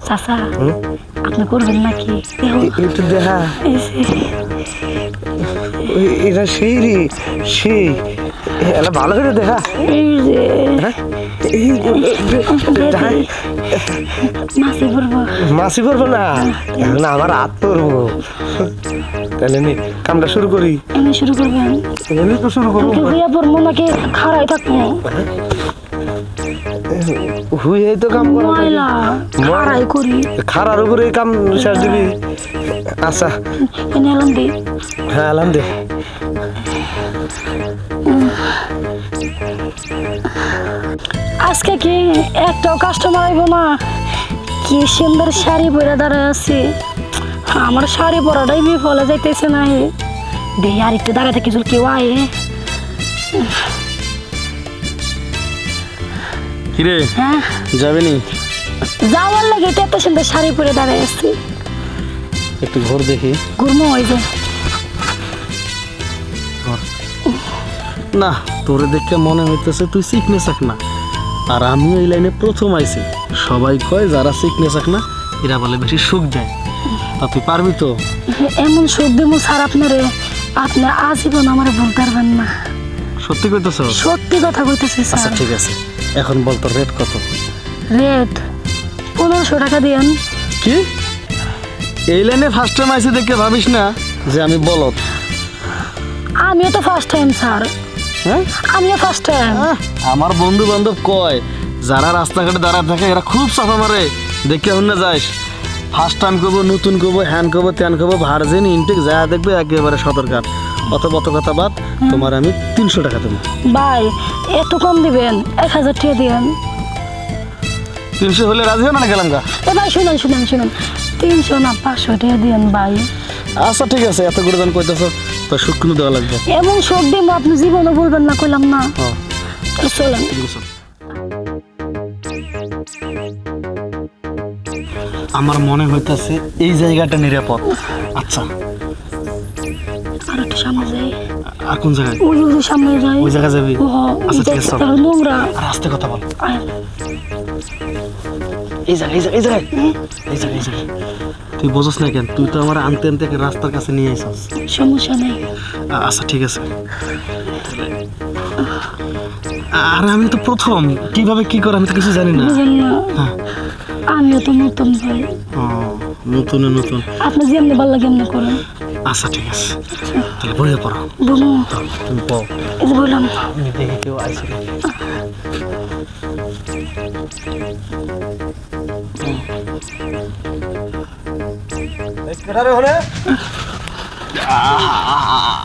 চাচা আপনি করবেন নাকি? একটু দেখা এটা সেই রে সেই এলা ভালো করে দেখা এই যে হ্যাঁ? মাসি পড়বো। মাসি পড়বো না এখন আমার হাত পড়বো তাহলে নি কামটা শুরু করি এমনি শুরু করবেন? এমনি তো শুরু করবো হইয়া পড়বো নাকি খাড়াই থাকবো? হুই তো কাম করা ময়লা খাড়াই করি। খারার উপরে কাম শেষ দিবি আচ্ছা এনে এলাম দি। হ্যাঁ আলাম দে আজকে কি একটাও কাস্টমার আইব না? কি সুন্দর শাড়ি পরে দাঁড়ায় আছে, আমার শাড়ি পরাটাই বিফলে যাইতেছে না। দেখি আর একটু দাঁড়াতে কিছু কেউ আয়ে। কিরে হ্যাঁ যাবে নি? যাওয়ার লাগে তো এত সুন্দর শাড়ি পরে দাঁড়ায় আছে। একটু ঘর দেখি। ঘুরমো ওই যে না তোরে দেখে মনে হইতেছে তুই শিখনে চাক না, আর আমিও এই লাইনে প্রথম আইছি। সবাই কয় যারা শিখনে চাক না এরা বলে বেশি সুখ দেয়। তা তুই পারবি তো? এমন সুখ দেবো স্যার আপনারে, আপনি আজীবন আমার ভুলতে পারবেন না। সত্যি কইতেছ? সত্যি কথা কইতেছি আচ্ছা স্যার। ঠিক আছে, এখন বল তোর রেট কত? রেট 1500 টাকা দিয়েন। কি এই লাইনে ফার্স্ট টাইম আইছি দেখে ভাবিস না যে আমি বলত? আমিও তো ফার্স্ট টাইম স্যার, হ্যাঁ আমিও ফার্স্ট টাইম। আমার বন্ধু বান্ধব কয় যারা রাস্তাঘাটে দাঁড়ায় থাকে এরা খুব চাপা মারে, দেখে অন্য যাইস। ফার্স্ট টাইম করবো, নতুন করবো, হ্যান করবো, ত্যান করবো, ভার্জিন ইনটেক যা দেখবে একেবারে সতর্কার। অত কথা বাদ, তোমার আমি 300 টাকা দেবো। ভাই এত কম দিবেন, 1000 টাকা দিয়েন। 300 হলে রাজি হয় না গেলাম গা? এ ভাই শুনেন শুনেন শুনেন, 300 না 500 টাকা দিয়েন ভাই। আচ্ছা ঠিক আছে, এত করে দান কইতেছো তো সুখ কিন্তু দেওয়া লাগবে। এমন শোক দিব আপনি জীবনও বলবেন না, কইলাম না। হ্যাঁ তাহলে চলেন। ঠিক আছে। আমার মনে হইতাছে এই জায়গাটা নিরাপদ। আচ্ছা আর একটু সামনে যাই। আর কোন জায়গায়? ওই ওই সামনে যাই। ওই জায়গায় যাবি? ও আচ্ছা ঠিক আছে, চল। তাহলে নোংরা। আর আস্তে কথা বল। আয়। এই জায়গায় এই জায়গায় এই জায়গায় এই জায়গায় তুই বোঝস না কেন? তুই তো আমার আনতে আনতে রাস্তার কাছে নিয়ে আইসস। সমস্যা নেই। আচ্ছা ঠিক আছে। আর আমি তো প্রথম, কিভাবে কি করে আমি তো কিছু জানি না। বুঝেন না, হ্যাঁ আমিও তো নতুন ভাই। ও, নতুন নতুন। আপনি যেমনি ভালো লাগে এমনি করেন। আচ্ছা ঠিক আছে, তাহলে বইয়ে পড়ো। বলুন তুমি পড়ো। এই যে বললাম। আমি দেখি কেউ আইসে নাকি।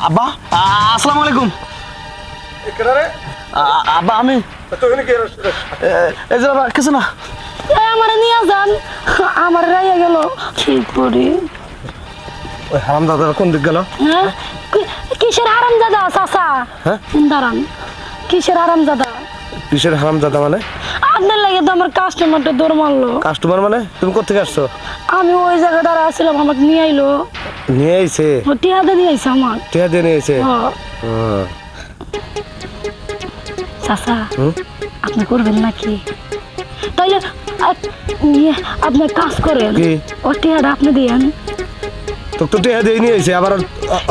আব্বা আসসালামু আলাইকুম। আব্বা আমি এই যে বাবা কিছু না। এই আমার নিয়ে যান, আমার রাইয়া গেল। কি করি? ওই হারাম দাদা কোন দিক গেল? হ্যাঁ কিসের হারামজাদা চাচা? হ্যাঁ? দাঁড়ান, কিসের হারামজাদা? কিসের হারাম দাদা মানে? আপনার লাগে তো আমার কাস্টমারটা দৌড় মারলো। কাস্টমার মানে? তুমি কোথেকে আসছো? আমি ওই জায়গায় দাঁড়া আসছিলাম, আমাকে নিয়ে আইলো। নিয়ে আইছে? ও টিহাতে নিয়ে আইছে আমার। টিয়া দিয়ে নিয়ে আইছে? ও চাচা হুম? আপনি করবেন নাকি? তাইলে আপনি কাজ করেন, কি? ও টিহাটা আপনি দিয়েন। তো তো টিয়া দিয়ে নিয়ে আইছে আবার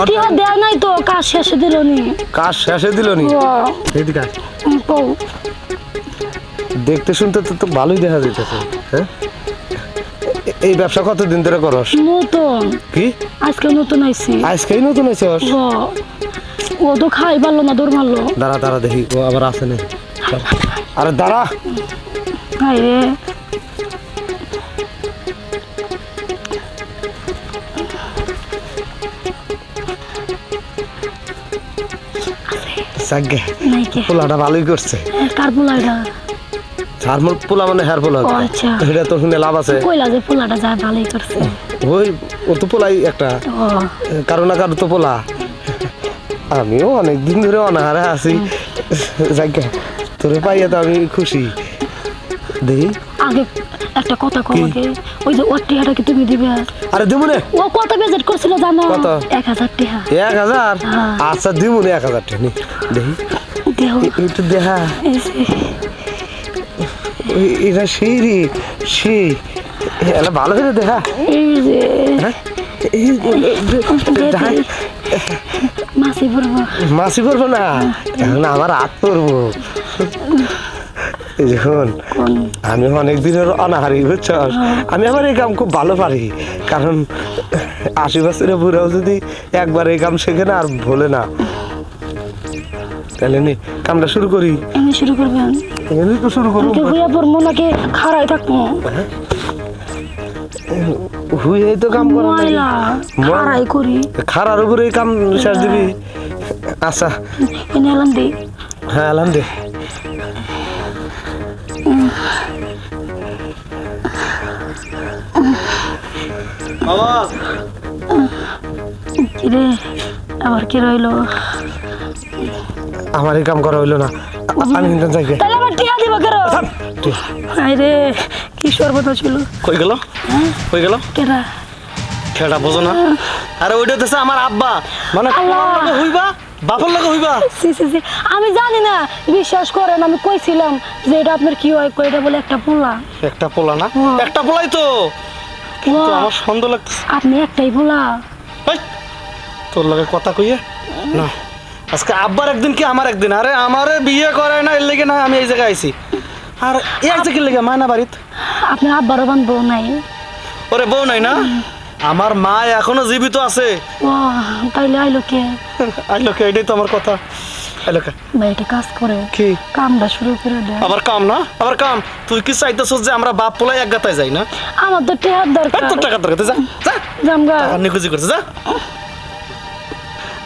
টিহা দেয় নাই তো, কাজ শেষে দিল নি। কাজ শেষে দিল নি? ও এইদিকে আয়। কও। দেখতে শুনতে তো ভালোই দেখা যাইতেছে। হ্যাঁ এই ব্যবসা কতদিন ধরে করস? নতুন, কি আজকে নতুন আইছি। আজকেই নতুন আইছস? ও তো খাই পারলো না, দৌড় মারলো। দাঁড়া দাঁড়া দেখি ও আবার আসে না। আরে দাঁড়া। হাই রে, সাগে নাই কে? পোলাটা ভালোই করছে। কার পোলাটা? আর মোর পোলা মানে হেয়ার পোলা। ও আচ্ছা, এটা তো শুনে লাভ আছে। কইলা যে পোলাটা যা ভালোই করছে। ওই ও তো পোলাই একটা, ও কারো না কারো তো পোলা। আমিও অনেকদিন ধরে অনাহারে আছি। যাজ্ঞা তোরে পাইয়া তো আমি খুশি। দেখি আগে একটা কথা কও আগে, ওই যে ওর টিহাটা কি তুমি দিবে? আরে দেবো নে। ও কত বাজেট করছিল জানো? কত? 1000 টাকা। 1000? হ্যাঁ। আচ্ছা দিব নে 1000 টাকা নি। দেখি দেহ একটু দেখা। এই যে এটা সেই রে সেই এলা ভালো করে দেখা এই যে হ্যাঁ? এই দেখ, মাসি পড়বো মাসি পড়বো না এখন আমার হাত পড়বো এই দেখুন কোন আমি অনেক দিনের অনাহারি বুঝছ আমি আমার এই কাম খুব ভালো পারি কারণ 80 বছরের বুড়াও যদি একবার এই কাম শেখে না আর ভোলে না তাহলে নি কামটা শুরু করি এমনি শুরু করবেন এমনি তো শুরু করবো আমাকে হইয়া পড়বো নাকি খাড়াই থাকবো হুই তো কাম করা নাই। ময়লা খাড়াই করি খারার উপরে এই কাম শেষ দিবি আচ্ছা এনে এলাম দিই হ্যাঁ আলাম দে বাবা কিরে আবার কি রইলো আমার এই কাম করা হইলো না আমি কিন্তু যাই গে। তাহলে আবার টিয়া দিব কেন তুই আরে কি সর্বত ছিল কই গেল কই গেল কেরা খেলা বোঝো না আরে ওইটা হচ্ছে আমার আব্বা মানে আল্লাহ। তোমার লগে হইবা বাপের লগে হইবা সি সি সি আমি জানি না বিশ্বাস করেন আমি কইছিলাম যে এটা আপনার কি হয় কই এটা বলে একটা পোলা একটা পোলা না হ্যাঁ। একটা পোলাই তো কিন্তু বাহ। আমার সন্দেহ লাগতেছে আপনি একটাই পোলা এই, তোর লগে কথা কইয়ে না আজকে আব্বার একদিন কি আমার একদিন আরে আমারে বিয়ে করে না এর লেগে না আমি এই জায়গায় আইছি আর এই জায়গায় লেগে মায়না বাড়িত আপনার আব্বারও বান্ধব নাই ওরে বউ নাই না আমার মা এখনো জীবিত আছে ও তাইলে আইলো কে আইলো কে এটাই তো আমার কথা আইলো কে ভাই এটা কাজ করে কি কামটা শুরু করে দেয় আবার কাম না আবার কাম তুই কি চাইতেছস যে আমরা বাপ পোলাই এক গাতায় যাই না আমার তো টেহার দরকার তোর টাকা দরকার যা যা জামগা টাকা নিখুঁজি করছে যা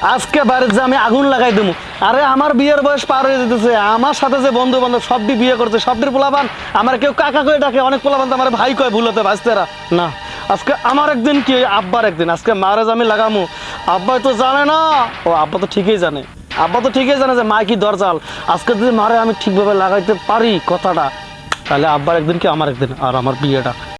আজকে বাড়ির যে আমি আগুন লাগাই দেবো আরে আমার বিয়ের বয়স পার হয়ে যেতেছে আমার সাথে যে বন্ধু বান্ধব সবটি বিয়ে করছে সবটির পোলাপান আমার কেউ কাকা কয়ে ডাকে অনেক পোলাপান তো আমার ভাই কয় ভুলতে বাঁচতেরা না আজকে আমার একদিন কি আব্বার একদিন আজকে মারে আমি লাগামু আব্বা তো জানে না ও আব্বা তো ঠিকই জানে আব্বা তো ঠিকই জানে যে মা কি দরজাল আজকে যদি মারে আমি ঠিকভাবে লাগাইতে পারি কথাটা তাহলে আব্বার একদিন কি আমার একদিন আর আমার বিয়েটা